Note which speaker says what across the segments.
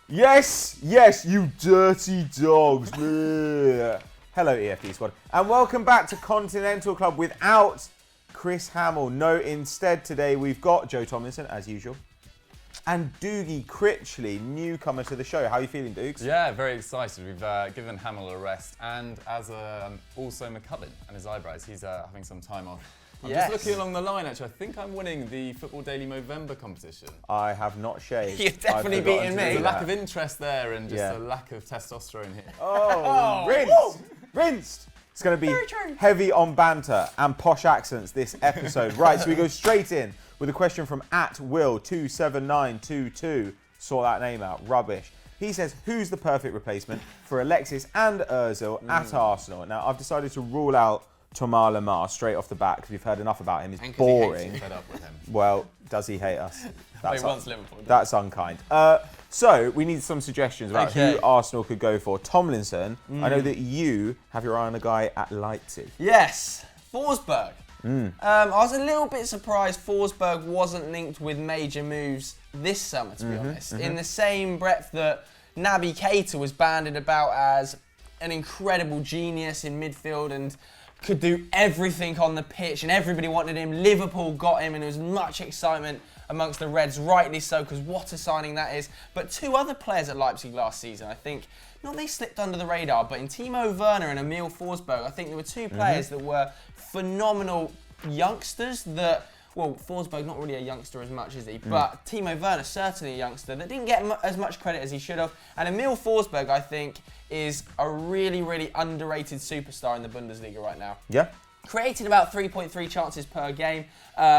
Speaker 1: Yes, you dirty dogs. Hello, EFD squad. And welcome back to Continental Club without Chris Hamill. No, instead today we've got Joe Tomlinson, as usual, and Doogie Critchley, newcomer to the show. How are you feeling, Doogs?
Speaker 2: Yeah, very excited. We've given Hamill a rest, and as also McCullin and his eyebrows, he's having some time off. I'm just looking along the line, actually. I think I'm winning the Football Daily Movember competition.
Speaker 1: I have not shaved.
Speaker 3: You've definitely beaten me.
Speaker 2: There's a lack of interest there and just a lack of testosterone here.
Speaker 1: Oh, rinsed. It's going to be heavy on banter and posh accents this episode. Right, so we go straight in with a question from @Will27922. Saw that name out. Rubbish. He says, who's the perfect replacement for Alexis and Ozil at Arsenal? Now, I've decided to rule out Thomas Lemar straight off the bat because we've heard enough about him. He's boring.
Speaker 2: He fed up with him.
Speaker 1: Well, does he hate us?
Speaker 2: Liverpool.
Speaker 1: That's unkind. So we need some suggestions about who Arsenal could go for. Tomlinson, I know that you have your eye on a guy at Leipzig.
Speaker 3: Yes, Forsberg. I was a little bit surprised Forsberg wasn't linked with major moves this summer, to be honest. In the same breadth that Naby Keita was banded about as an incredible genius in midfield and could do everything on the pitch, and everybody wanted him. Liverpool got him, and there was much excitement amongst the Reds, rightly so, because what a signing that is. But two other players at Leipzig last season, I think, not they slipped under the radar, but in Timo Werner and Emil Forsberg, I think there were two players that were phenomenal youngsters that, well, Forsberg not really a youngster as much, is he? But Timo Werner, certainly a youngster that didn't get as much credit as he should have. And Emil Forsberg, I think, is a really, really underrated superstar in the Bundesliga right now.
Speaker 1: Yeah.
Speaker 3: Created about 3.3 chances per game.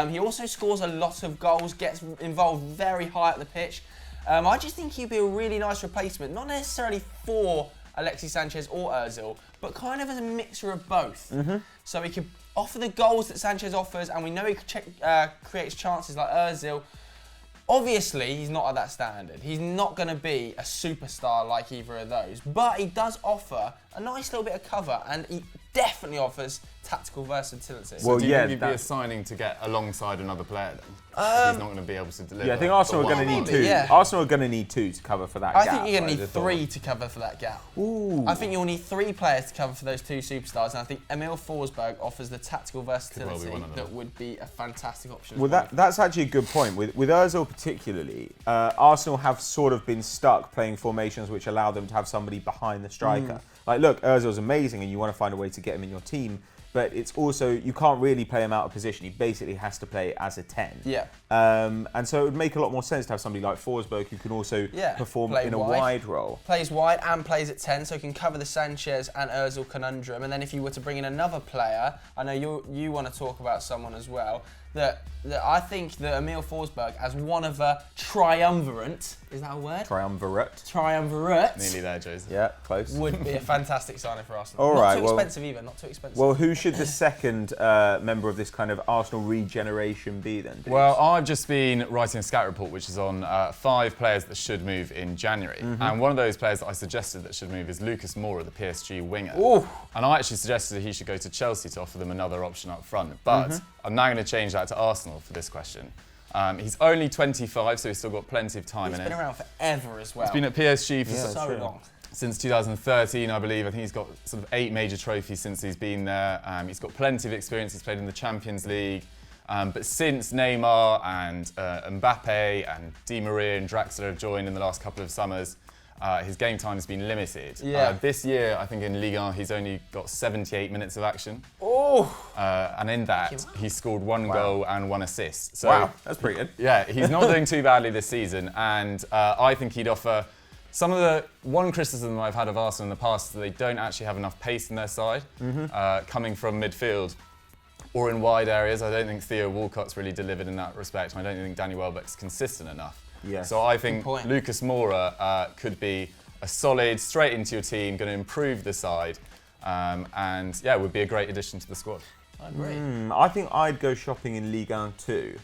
Speaker 3: He also scores a lot of goals, gets involved very high up the pitch. I just think he'd be a really nice replacement, not necessarily for Alexis Sanchez or Ozil, but kind of as a mixture of both. So he could offer the goals that Sanchez offers, and we know he creates chances like Ozil. Obviously, he's not at that standard. He's not going to be a superstar like either of those, but he does offer a nice little bit of cover, and he definitely offers tactical versatility.
Speaker 2: So do you think he'd be a signing to get alongside another player then? If he's not going to be able to deliver.
Speaker 1: Yeah, I think Arsenal are going to need two.
Speaker 3: Yeah.
Speaker 1: Arsenal are going to need two to cover for that gap.
Speaker 3: I think you're going to need three to cover for that gap.
Speaker 1: Ooh.
Speaker 3: I think you'll need three players to cover for those two superstars, and I think Emil Forsberg offers the tactical versatility that would be a fantastic option.
Speaker 1: Well, that's actually a good point. With Ozil particularly, Arsenal have sort of been stuck playing formations which allow them to have somebody behind the striker. Like, look, Ozil's amazing and you want to find a way to get him in your team, but it's also, you can't really play him out of position. He basically has to play as a 10.
Speaker 3: Yeah.
Speaker 1: And so it would make a lot more sense to have somebody like Forsberg who can also perform in a wide role.
Speaker 3: Plays wide and plays at 10, so he can cover the Sanchez and Ozil conundrum. And then if you were to bring in another player, I know you want to talk about someone as well, that I think that Emil Forsberg, as one of a triumvirate, is that a word? Triumvirate.
Speaker 2: Nearly there, Joseph.
Speaker 1: Yeah, close.
Speaker 3: Would be a fantastic signing for Arsenal.
Speaker 1: All right,
Speaker 3: not too expensive either, not too expensive.
Speaker 1: Well, who should the second member of this kind of Arsenal regeneration be then? Dave?
Speaker 2: Well, I've just been writing a scout report which is on 5 players that should move in January. And one of those players that I suggested that should move is Lucas Moura, the PSG winger.
Speaker 3: Ooh.
Speaker 2: And I actually suggested he should go to Chelsea to offer them another option up front. But I'm now going to change that to Arsenal for this question. He's only 25, so he's still got plenty of time in it.
Speaker 3: He's been around forever as well.
Speaker 2: He's been at PSG for
Speaker 3: so long.
Speaker 2: Since 2013, I believe. I think he's got sort of 8 major trophies since he's been there. He's got plenty of experience. He's played in the Champions League. But since Neymar and Mbappe and Di Maria and Draxler have joined in the last couple of summers, his game time has been limited. This year, I think in Ligue 1, he's only got 78 minutes of action. And in that, he scored 1 goal and 1 assist. So,
Speaker 1: wow, that's pretty good.
Speaker 2: Yeah, he's not doing too badly this season. And I think he'd offer some of the one criticism I've had of Arsenal in the past is that they don't actually have enough pace in their side, coming from midfield or in wide areas. I don't think Theo Walcott's really delivered in that respect. And I don't think Danny Welbeck's consistent enough.
Speaker 1: Yes.
Speaker 2: So I think Lucas Moura could be a solid, straight into your team, going to improve the side, and yeah, would be a great addition to the squad.
Speaker 3: I agree.
Speaker 1: I think I'd go shopping in Ligue 1 too.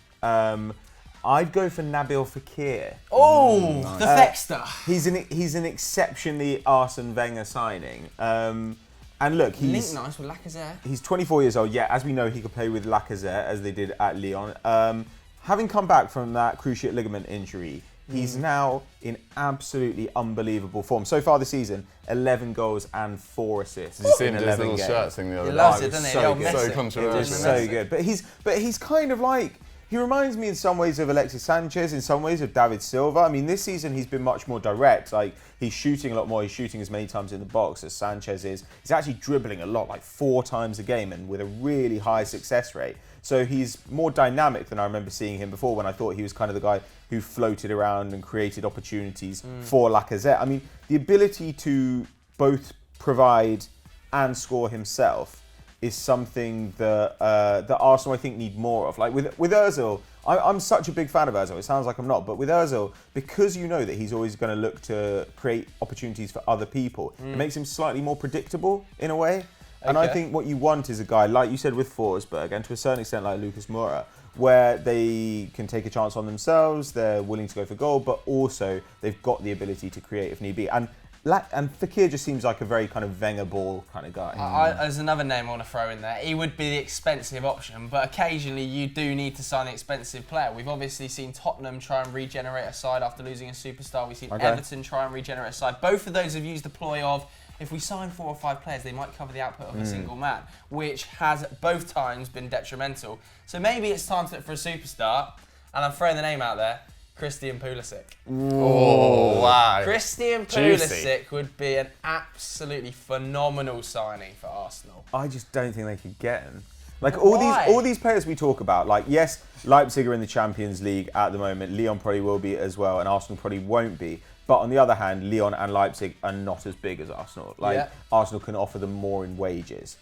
Speaker 1: I'd go for Nabil Fekir.
Speaker 3: Oh, nice. The Fexter.
Speaker 1: He's an exceptionally Arsene Wenger signing. And look, he's
Speaker 3: nice with Lacazette.
Speaker 1: He's 24 years old. Yeah, as we know, he could play with Lacazette as they did at Lyon. Having come back from that cruciate ligament injury, He's now in absolutely unbelievable form. So far this season, 11 goals and 4 assists.
Speaker 2: Did you see him
Speaker 1: in
Speaker 2: do his
Speaker 1: 11
Speaker 2: little
Speaker 1: games.
Speaker 2: shirt thing the other
Speaker 3: He
Speaker 2: day?
Speaker 3: loves
Speaker 1: Oh,
Speaker 3: it, doesn't he?
Speaker 1: so
Speaker 3: He'll
Speaker 1: good.
Speaker 3: miss
Speaker 2: So
Speaker 3: it.
Speaker 2: controversial.
Speaker 1: It was
Speaker 2: Doesn't
Speaker 1: so
Speaker 2: it?
Speaker 1: good. But he's kind of like, he reminds me in some ways of Alexis Sanchez, in some ways of David Silva. I mean, this season he's been much more direct. Like, he's shooting a lot more. He's shooting as many times in the box as Sanchez is. He's actually dribbling a lot, like 4 times a game, and with a really high success rate. So he's more dynamic than I remember seeing him before, when I thought he was kind of the guy who floated around and created opportunities for Lacazette. I mean, the ability to both provide and score himself is something that that Arsenal, I think, need more of. Like with Ozil, I'm such a big fan of Ozil. It sounds like I'm not, but with Ozil, because you know that he's always going to look to create opportunities for other people, it makes him slightly more predictable in a way. And I think what you want is a guy, like you said with Forsberg, and to a certain extent like Lucas Moura, where they can take a chance on themselves, they're willing to go for goal, but also they've got the ability to create if need be. And Fekir just seems like a very kind of Wenger ball kind of guy.
Speaker 3: There's another name I want to throw in there. He would be the expensive option, but occasionally you do need to sign an expensive player. We've obviously seen Tottenham try and regenerate a side after losing a superstar. We've seen Everton try and regenerate a side. Both of those have used the ploy of, if we sign 4 or 5 players, they might cover the output of a single man, which has both times been detrimental. So maybe it's time to look for a superstar, and I'm throwing the name out there, Christian Pulisic.
Speaker 2: Oh, wow.
Speaker 3: Christian Pulisic would be an absolutely phenomenal signing for Arsenal.
Speaker 1: I just don't think they could get him. Like
Speaker 3: Why?
Speaker 1: all these players we talk about, like yes, Leipzig are in the Champions League at the moment. Lyon probably will be as well, and Arsenal probably won't be. But on the other hand, Lyon and Leipzig are not as big as Arsenal. Like Arsenal can offer them more in wages.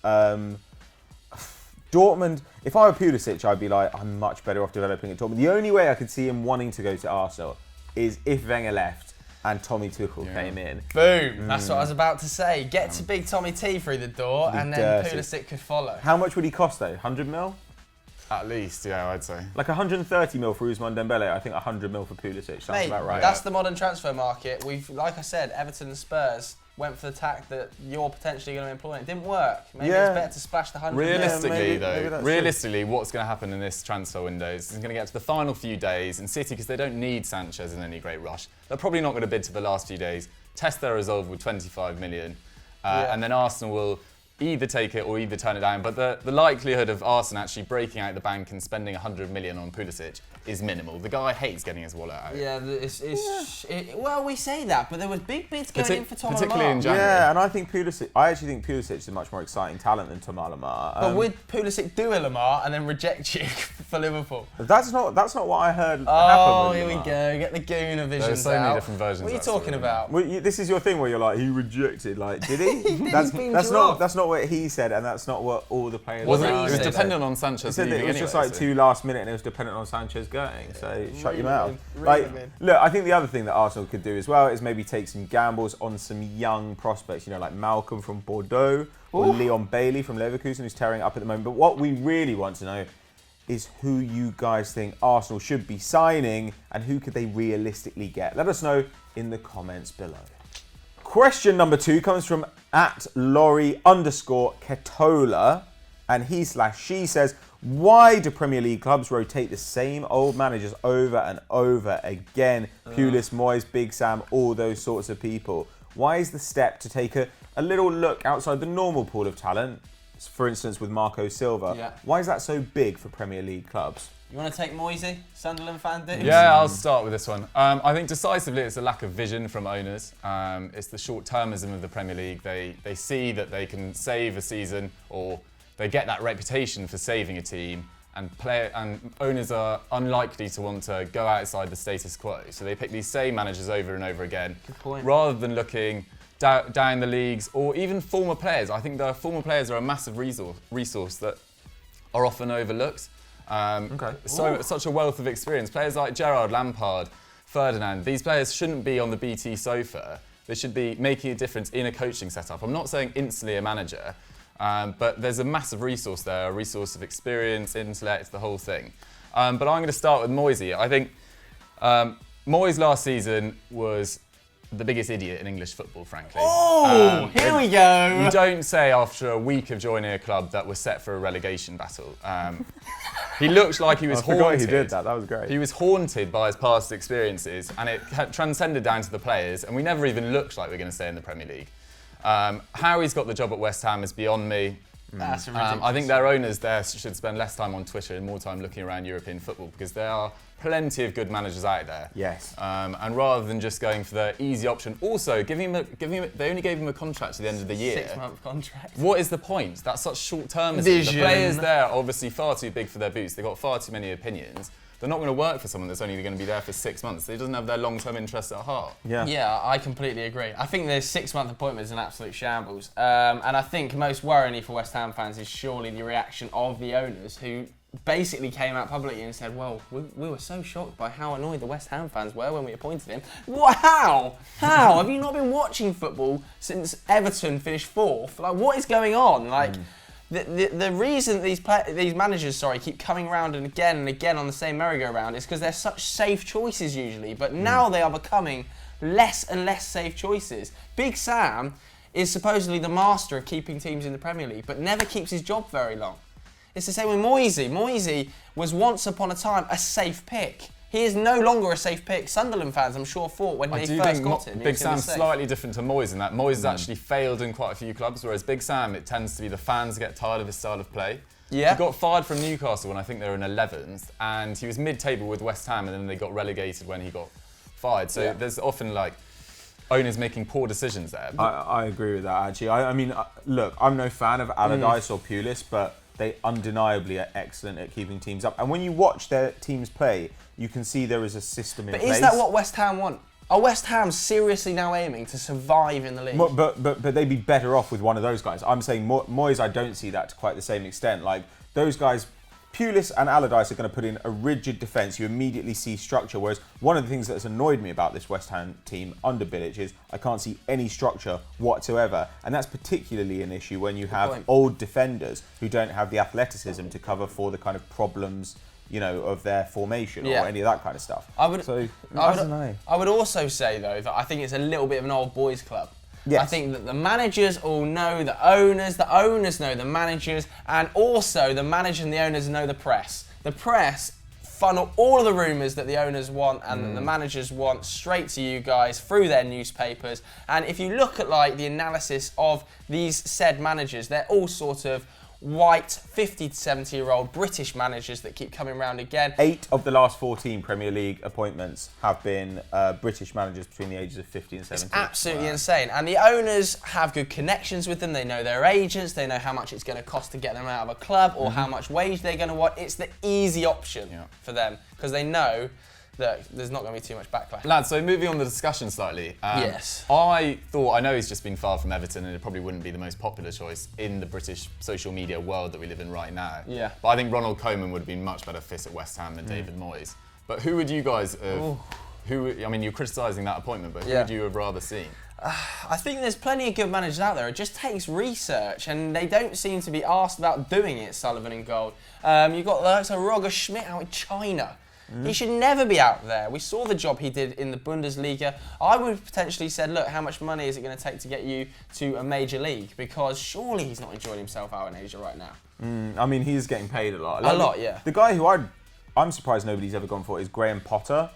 Speaker 1: Dortmund, if I were Pulisic, I'd be like, I'm much better off developing at Dortmund. The only way I could see him wanting to go to Arsenal is if Wenger left and Tommy Tuchel came in.
Speaker 3: Boom! That's what I was about to say. Get to big Tommy T through the door, and then
Speaker 1: dirty.
Speaker 3: Pulisic could follow.
Speaker 1: How much would he cost though? 100 mil?
Speaker 2: At least, yeah, I'd say.
Speaker 1: Like 130 mil for Ousmane Dembele. I think 100 mil for Pulisic. Sounds
Speaker 3: Mate,
Speaker 1: about right.
Speaker 3: that's the modern transfer market. Like I said, Everton and Spurs went for the tack that you're potentially going to employ. It didn't work. Maybe it's better to splash the 100 mil.
Speaker 2: Realistically,
Speaker 1: maybe
Speaker 2: though,
Speaker 1: that's
Speaker 2: what's going to happen in this transfer window is going to get to the final few days, and City, because they don't need Sanchez in any great rush, they're probably not going to bid to the last few days, test their resolve with 25 million, and then Arsenal will either take it or either turn it down. But the likelihood of Arsenal actually breaking out the bank and spending 100 million on Pulisic is minimal. The guy hates getting his wallet out.
Speaker 3: Yeah, well, we say that, but there was big bids going in for Tom
Speaker 2: particularly in
Speaker 3: Lamar.
Speaker 2: January.
Speaker 1: Yeah, and I actually think Pulisic is a much more exciting talent than Thomas Lamar.
Speaker 3: But would Pulisic do a Lamar and then reject you for Liverpool?
Speaker 1: That's not what I heard
Speaker 3: Oh,
Speaker 1: happen with
Speaker 3: here we
Speaker 1: Lamar.
Speaker 3: go. Get the Gooner visions
Speaker 2: There's so many
Speaker 3: out.
Speaker 2: different versions
Speaker 3: What are you
Speaker 2: of that story,
Speaker 3: talking
Speaker 2: isn't
Speaker 3: about?
Speaker 1: Well, this is your thing where you're like, he rejected. Like, did he?
Speaker 3: He's been
Speaker 1: that's
Speaker 3: dropped.
Speaker 1: not what he said, and that's not what all the players.
Speaker 2: Wasn't
Speaker 3: What
Speaker 2: it?
Speaker 3: did
Speaker 2: It
Speaker 3: he
Speaker 2: was
Speaker 3: say?
Speaker 2: dependent on
Speaker 1: He
Speaker 2: Sanchez
Speaker 1: said that
Speaker 2: leaving
Speaker 1: it was just
Speaker 2: anyway,
Speaker 1: like
Speaker 2: so-
Speaker 1: 2 last minute, and it was dependent on Sanchez going. So shut your mouth.
Speaker 3: Reel
Speaker 1: Like,
Speaker 3: him in.
Speaker 1: look, I think the other thing that Arsenal could do as well is maybe take some gambles on some young prospects. You know, like Malcolm from Bordeaux or Leon Bailey from Leverkusen, who's tearing it up at the moment. But what we really want to know is who you guys think Arsenal should be signing and who could they realistically get. Let us know in the comments below. Question number 2 comes from @Laurie_Ketola, and she says, why do Premier League clubs rotate the same old managers over and over again? Pulis, Moyes, Big Sam, all those sorts of people. Why is the step to take a little look outside the normal pool of talent, for instance with Marco Silva, why is that so big for Premier League clubs?
Speaker 3: You want to take Moisey, Sunderland fan, dude?
Speaker 2: Yeah, I'll start with this one. I think decisively it's a lack of vision from owners. It's the short-termism of the Premier League. They see that they can save a season, or they get that reputation for saving a team, and owners are unlikely to want to go outside the status quo. So they pick these same managers over and over again, rather than looking down the leagues or even former players. I think the former players are a massive resource that are often overlooked. Such a wealth of experience. Players like Gerrard, Lampard, Ferdinand, these players shouldn't be on the BT sofa. They should be making a difference in a coaching setup. I'm not saying instantly a manager, but there's a massive resource there, a resource of experience, intellect, the whole thing. But I'm going to start with Moisey. I think Moyes last season was the biggest idiot in English football, frankly.
Speaker 3: Here we go.
Speaker 2: You don't say after a week of joining a club that was set for a relegation battle. He looked like he was
Speaker 1: I forgot
Speaker 2: haunted.
Speaker 1: he did that. That was great.
Speaker 2: He was haunted by his past experiences, and it transcended down to the players, and we never even looked like we were going to stay in the Premier League. How he's got the job at West Ham is beyond me.
Speaker 3: That's ridiculous.
Speaker 2: I think their owners there should spend less time on Twitter and more time looking around European football, because there are plenty of good managers out there.
Speaker 1: Yes.
Speaker 2: And rather than just going for the easy option, also they only gave him a contract to the end of the year.
Speaker 3: 6-month contract.
Speaker 2: What is the point? That's such short-termism.
Speaker 3: Vision.
Speaker 2: The players there are obviously far too big for their boots. They've got far too many opinions. They're not going to work for someone that's only going to be there for 6 months. They doesn't have their long-term interests at heart.
Speaker 3: Yeah, I completely agree. I think the 6-month appointment is an absolute shambles. And I think most worrying for West Ham fans is surely the reaction of the owners, who basically came out publicly and said, well, we were so shocked by how annoyed the West Ham fans were when we appointed him. What? How? Have you not been watching football since Everton finished 4th? Like, what is going on? Like, the reason these managers, keep coming around and again on the same merry-go-round is because they're such safe choices usually. But now they are becoming less and less safe choices. Big Sam is supposedly the master of keeping teams in the Premier League, but never keeps his job very long. It's the same with Moisey. Moisey was once upon a time a safe pick. He is no longer a safe pick. Sunderland fans, I'm sure, thought when they first got him.
Speaker 2: Big Sam's slightly different to Moyes in that Moyes has actually failed in quite a few clubs, whereas Big Sam, it tends to be the fans get tired of his style of play.
Speaker 3: Yeah.
Speaker 2: He got fired from Newcastle when I think they were in 11th, and he was mid-table with West Ham, and then they got relegated when he got fired. So there's often owners making poor decisions there.
Speaker 1: I agree with that, actually. I mean, look, I'm no fan of Allardyce or Pulis, but they undeniably are excellent at keeping teams up. And when you watch their teams play, you can see there is a system in place.
Speaker 3: But is that what West Ham want? Are West Ham seriously now aiming to survive in the league?
Speaker 1: But they'd be better off with one of those guys. I'm saying Moyes, I don't see that to quite the same extent. Like, those guys, Pulis and Allardyce, are going to put in a rigid defence. You immediately see structure. Whereas one of the things that has annoyed me about this West Ham team under Bilic is I can't see any structure whatsoever. And that's particularly an issue when you have old defenders who don't have the athleticism to cover for the kind of problems, of their formation or any of that kind of stuff. I
Speaker 3: would also say, though, that I think it's a little bit of an old boys club.
Speaker 1: Yes.
Speaker 3: I think that the managers all know the owners know the managers, and also the manager and the owners know the press. The press funnel all of the rumours that the owners want and that the managers want straight to you guys through their newspapers. And if you look at the analysis of these said managers, they're all sort of white 50 to 70-year-old British managers that keep coming around again.
Speaker 1: 8 of the last 14 Premier League appointments have been British managers between the ages of 50 and 70.
Speaker 3: It's absolutely insane. And the owners have good connections with them. They know their agents. They know how much it's going to cost to get them out of a club or how much wage they're going to want. It's the easy option for them because they know that there's not going to be too much backlash.
Speaker 2: Lads, so moving on the discussion slightly.
Speaker 3: Yes.
Speaker 2: I know he's just been fired from Everton and it probably wouldn't be the most popular choice in the British social media world that we live in right now.
Speaker 3: Yeah.
Speaker 2: But I think Ronald Koeman would have been much better fit at West Ham than David Moyes. But who would you guys you're criticising that appointment, but who would you have rather seen?
Speaker 3: I think there's plenty of good managers out there. It just takes research, and they don't seem to be asked about doing it, Sullivan and Gold. You've got the likes of Roger Schmidt out in China. He should never be out there. We saw the job he did in the Bundesliga. I would have potentially said, look, how much money is it going to take to get you to a major league? Because surely he's not enjoying himself out in Asia right now.
Speaker 1: I mean, he's getting paid a lot.
Speaker 3: A lot, yeah.
Speaker 1: The guy who I'm surprised nobody's ever gone for is Graham Potter.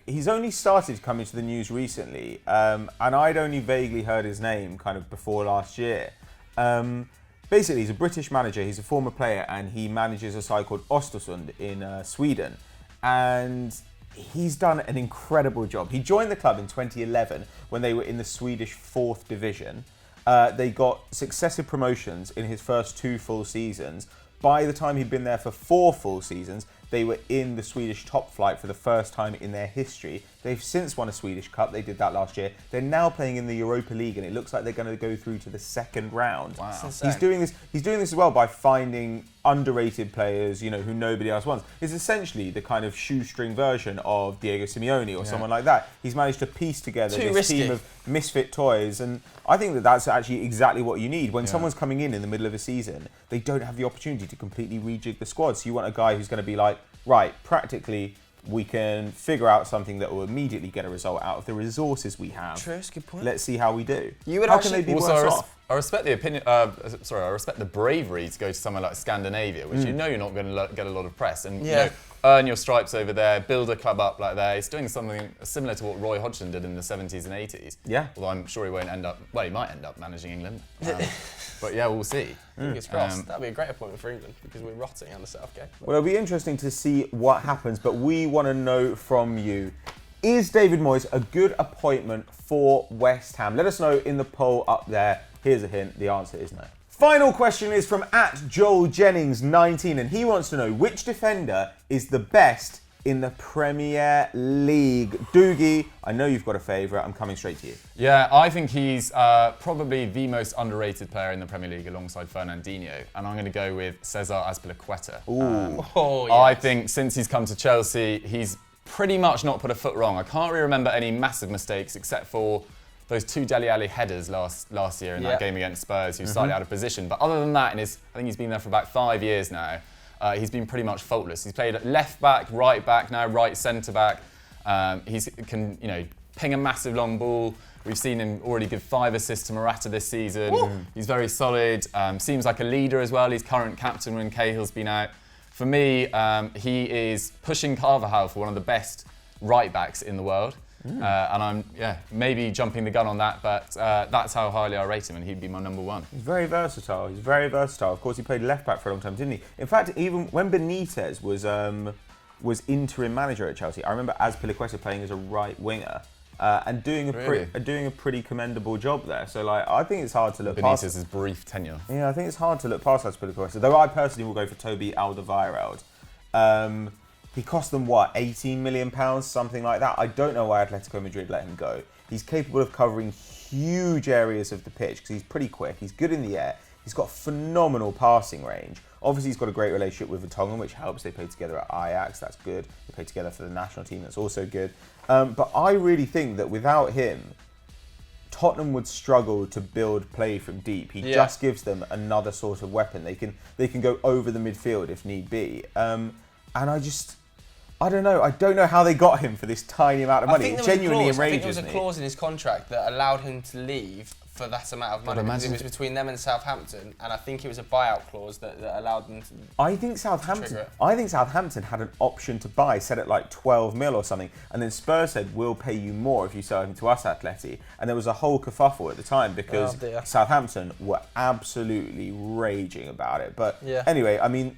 Speaker 1: He's only started coming to the news recently, and I'd only vaguely heard his name kind of before last year. Basically, he's a British manager. He's a former player, and he manages a side called Östersund in Sweden. And he's done an incredible job. He joined the club in 2011 when they were in the Swedish 4th division. They got successive promotions in his first 2 full seasons. By the time he'd been there for 4 full seasons, they were in the Swedish top flight for the first time in their history. They've since won a Swedish Cup. They did that last year. They're now playing in the Europa League, and it looks like they're going to go through to the 2nd round.
Speaker 2: Wow.
Speaker 1: He's doing this as well by finding underrated players, who nobody else wants. It's essentially the kind of shoestring version of Diego Simeone or someone like that. He's managed to piece together this team of misfit toys, and I think that that's actually exactly what you need. When someone's coming in the middle of a season, they don't have the opportunity to completely rejig the squad. So you want a guy who's going to be like, right, practically, we can figure out something that will immediately get a result out of the resources we have.
Speaker 3: True, that's a good point.
Speaker 1: Let's see how we do.
Speaker 3: You would
Speaker 1: how
Speaker 3: actually,
Speaker 1: can they be worse off?
Speaker 2: I respect the opinion. I respect the bravery to go to somewhere like Scandinavia, which you know you're not going to get a lot of press, and you know, earn your stripes over there, build a club up like that. He's doing something similar to what Roy Hodgson did in the 70s and 80s.
Speaker 1: Yeah.
Speaker 2: Although I'm sure he won't end up. Well, he might end up managing England. But yeah, we'll see.
Speaker 3: Fingers crossed. That'd be a great appointment for England because we're rotting on the Southgate.
Speaker 1: Well, it'll be interesting to see what happens, but we want to know from you. Is David Moyes a good appointment for West Ham? Let us know in the poll up there. Here's a hint, the answer is no. Final question is from @JoelJennings19, and he wants to know which defender is the best in the Premier League. Doogie, I know you've got a favourite. I'm coming straight to you.
Speaker 2: Yeah, I think he's probably the most underrated player in the Premier League alongside Fernandinho, and I'm going to go with Cesar Azpilicueta.
Speaker 3: Yes.
Speaker 2: I think since he's come to Chelsea, he's pretty much not put a foot wrong. I can't really remember any massive mistakes except for those 2 Dele Alli headers last year in that game against Spurs. He was slightly out of position, but other than that, I think he's been there for about 5 years now. He's been pretty much faultless. He's played at left back, right back, now right centre back. He can ping a massive long ball. We've seen him already give 5 assists to Morata this season. He's very solid. Seems like a leader as well. He's current captain when Cahill's been out. For me, he is pushing Carvajal for one of the best right backs in the world. And I'm maybe jumping the gun on that, but that's how highly I rate him, and he'd be my number 1.
Speaker 1: He's very versatile. Of course, he played left back for a long time, didn't he? In fact, even when Benitez was interim manager at Chelsea, I remember Azpilicueta playing as a right winger and doing a pretty commendable job there. So I think it's hard to look past
Speaker 2: Benitez's brief tenure.
Speaker 1: Yeah, I think it's hard to look past Azpilicueta. Though I personally will go for Toby Alderweireld. He cost them, £18 million, something like that. I don't know why Atletico Madrid let him go. He's capable of covering huge areas of the pitch because he's pretty quick. He's good in the air. He's got phenomenal passing range. Obviously, he's got a great relationship with Vertonghen, which helps. They play together at Ajax. That's good. They play together for the national team. That's also good. But I really think that without him, Tottenham would struggle to build play from deep. He just gives them another sort of weapon. They can go over the midfield if need be. And I don't know. I don't know how they got him for this tiny amount of money. It genuinely enrages me.
Speaker 3: I think there was a clause in his contract that allowed him to leave for that amount of money because it was between them and Southampton, and I think it was a buyout clause that allowed them to.
Speaker 1: I think Southampton had an option to buy, set at like 12 mil or something, and then Spurs said, "We'll pay you more if you sell him to us, Atleti." And there was a whole kerfuffle at the time because Southampton were absolutely raging about it. But anyway, I mean,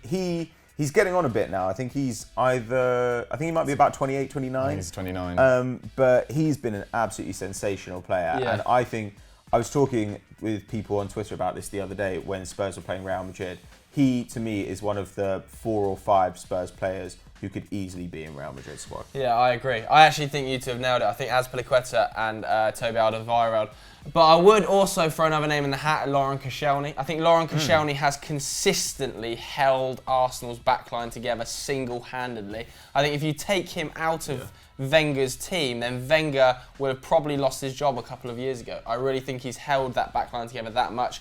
Speaker 1: He's getting on a bit now. I think he might be about 28, 29.
Speaker 2: I think he's 29.
Speaker 1: But he's been an absolutely sensational player.
Speaker 3: Yeah.
Speaker 1: And I think, I was talking with people on Twitter about this the other day when Spurs were playing Real Madrid. He, to me, is one of the 4 or 5 Spurs players who could easily be in Real Madrid's squad.
Speaker 3: Yeah, I agree. I actually think you two have nailed it. I think Azpilicueta and Toby Alderweireld. But I would also throw another name in the hat, Laurent Koscielny. I think Laurent Koscielny has consistently held Arsenal's backline together single-handedly. I think if you take him out of Wenger's team, then Wenger would have probably lost his job a couple of years ago. I really think he's held that backline together that much.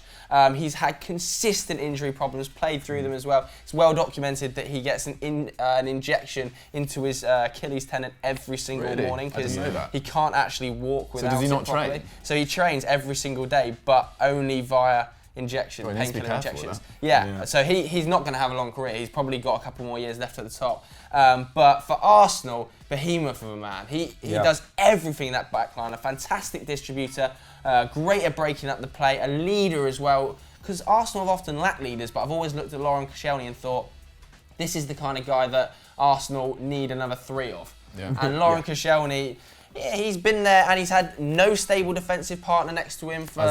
Speaker 3: He's had consistent injury problems, played through them as well. It's well documented that he gets an injection into his Achilles tendon every single morning because he can't actually walk without it.
Speaker 2: So does he not
Speaker 3: properly.
Speaker 2: train?
Speaker 3: So he trains every single day, but only via painkiller injections. So he's not going to have a long career. He's probably got a couple more years left at the top. But for Arsenal, behemoth of a man. He does everything in that back line. A fantastic distributor, great at breaking up the play, a leader as well. Because Arsenal have often lacked leaders, but I've always looked at Laurent Koscielny and thought, this is the kind of guy that Arsenal need another 3 of. Yeah. And Laurent Koscielny, he's been there and he's had no stable defensive partner next to him for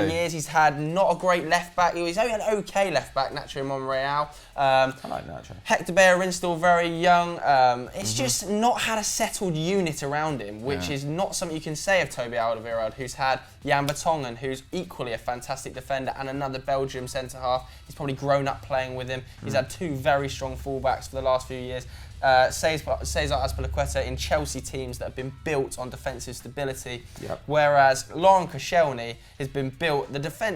Speaker 3: years. He's had not a great left back. He's only an okay left back, Nacho Monreal.
Speaker 1: I like Nacho.
Speaker 3: Hector Bellerin still very young. It's just not had a settled unit around him, which is not something you can say of Toby Alderweireld, who's had Jan Vertonghen, who's equally a fantastic defender, and another Belgium centre-half. He's probably grown up playing with him. He's had 2 very strong fullbacks for the last few years. Cesar Azpilicueta in Chelsea teams that have been built on defensive stability, whereas Laurent Koscielny has been built.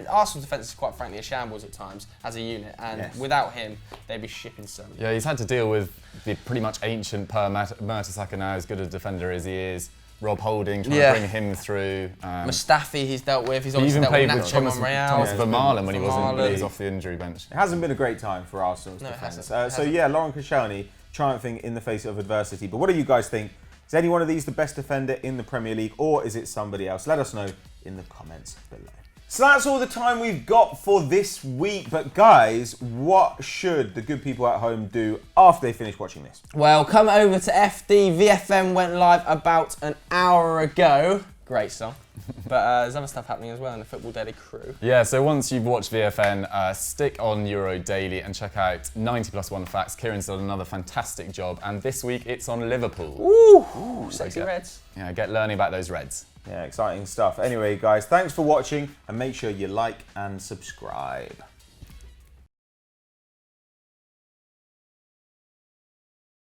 Speaker 3: Arsenal's defence is quite frankly a shambles at times as a unit, and without him, they'd be shipping some.
Speaker 2: Yeah, he's had to deal with the pretty much ancient Per Mertesacker now, as good a defender as he is. Rob Holding, trying
Speaker 3: Yeah.
Speaker 2: to bring him through.
Speaker 3: Mustafi he's dealt with. He's
Speaker 2: He
Speaker 3: obviously
Speaker 2: even
Speaker 3: dealt
Speaker 2: played
Speaker 3: with
Speaker 2: with
Speaker 3: Nacho
Speaker 2: Thomas
Speaker 3: Monreal.
Speaker 2: Vermaelen when he was
Speaker 3: Vermaelen.
Speaker 2: off the injury bench.
Speaker 1: It hasn't been a great time for Arsenal's
Speaker 3: No, it
Speaker 1: defence.
Speaker 3: hasn't. It
Speaker 1: So
Speaker 3: hasn't.
Speaker 1: yeah, Laurent Koscielny triumphing in the face of adversity. But what do you guys think? Is any one of these the best defender in the Premier League, or is it somebody else? Let us know in the comments below. So that's all the time we've got for this week. But guys, what should the good people at home do after they finish watching this?
Speaker 3: Well, come over to FD. VFM went live about an hour ago. Great song. But there's other stuff happening as well in the Football Daily crew.
Speaker 2: Yeah, so once you've watched VFN, stick on Euro Daily and check out 90 plus 1 Facts. Kieran's done another fantastic job, and this week it's on Liverpool.
Speaker 3: Ooh, sexy
Speaker 2: Okay.
Speaker 3: Reds.
Speaker 2: Yeah, get learning about those Reds.
Speaker 1: Yeah, exciting stuff. Anyway, guys, thanks for watching, and make sure you like and subscribe.